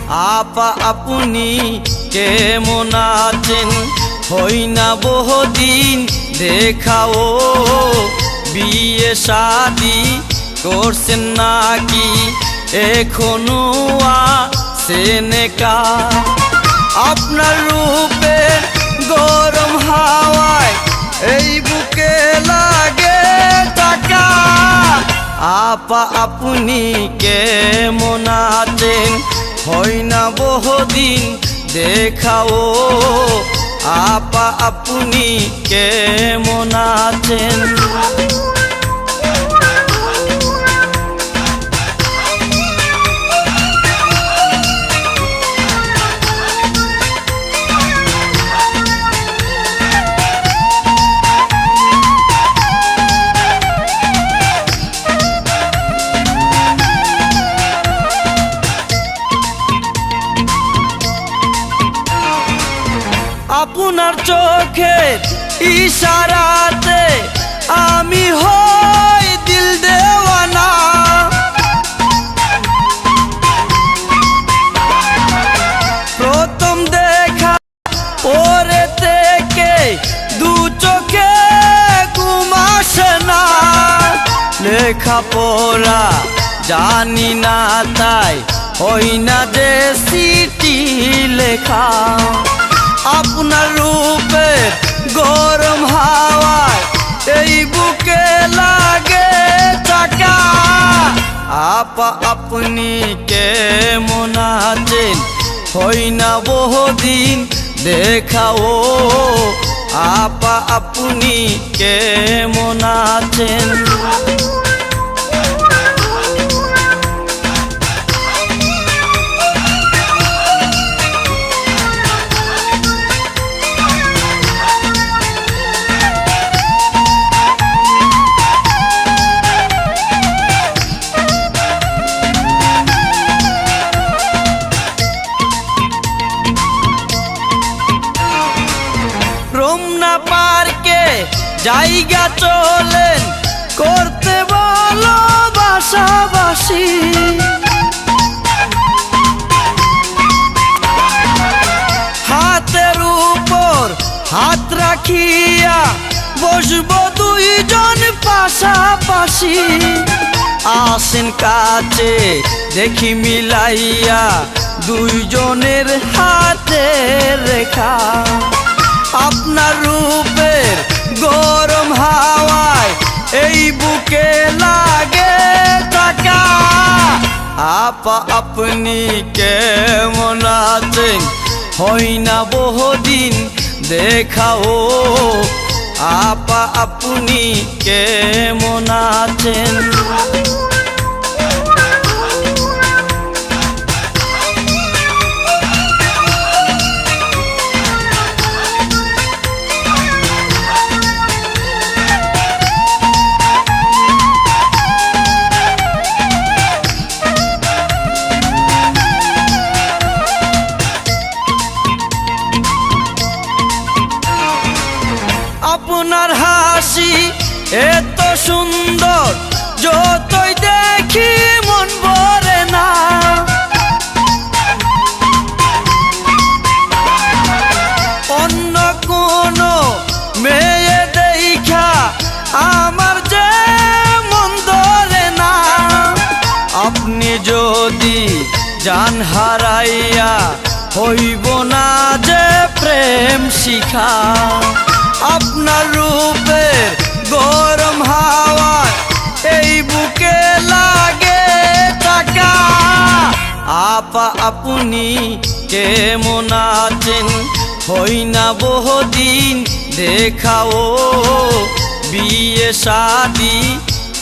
আপা আপনি কেমন আছেন? হই না বহুদিন দেখাও, বিয়ে শাদি করছেন নাকি এখনো আছেন একা? আপনার রূপের গরম হাওয়ায় এই বুকে লাগে টাকা। আপা আপনি কেমন আছেন? হয় না বহুদিন দেখাও, আপা আপনি কেমন আছেন? আপনার চোখের ইশারাতে আমি হই দিল দেওয়ানা। প্রথম দেখা পরে থেকে দু চোখে ঘুম আসে না। লেখা পড়া জানি না তাই হই না যে চিঠি লেখা। আপনার রূপের গরম হাওয়ায় এই বুকে লাগে টাকা। আপা আপনি কেমন আছেন? হই না বহুদিন দেখাও, আপা আপনি কেমন আছেন? রমনা পার্কে জায়গা চলেন করতে ভালোবাসাবাসি। হাতের উপর হাত রাখিয়া বসবো দুইজন পাশাপাশি। আসেন কাছে দেখি মিলাইয়া দুইজনের হাতে রেখা। আপনার রূপের গরম হাওয়ায় এই বুকে লাগে টাকা। আপা আপনি কেমন আছেন? হই না বহুদিন দেখাও, আপা আপনি কেমন আছেন? আপনার হাসি এত সুন্দর যতই দেখি মন ভরে না। অন্য কোনো মেয়ে দেখা আমার যে মন ধরে না। আপনি যদি জান হারাইয়া হইব না যে প্রেম শিখা। আপনার রূপের গরম হাওয়ায় এই বুকে লাগে টাকা। আপা আপনি কেমন আছেন? হই না বহুদিন দেখাও, বিয়ে শাদি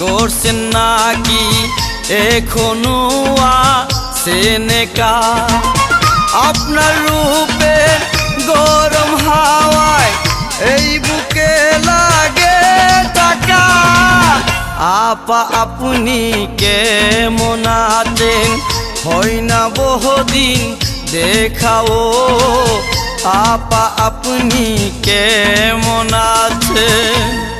করছেন নাকি এখনো আছেন একা? আপনার রূপের গরম হাওয়ায় এই বুকে লাগে টাকা। আপা আপনি কেমন আছেন? হই না বহুদিন দেখাও, আপা আপনি কেমন আছেন?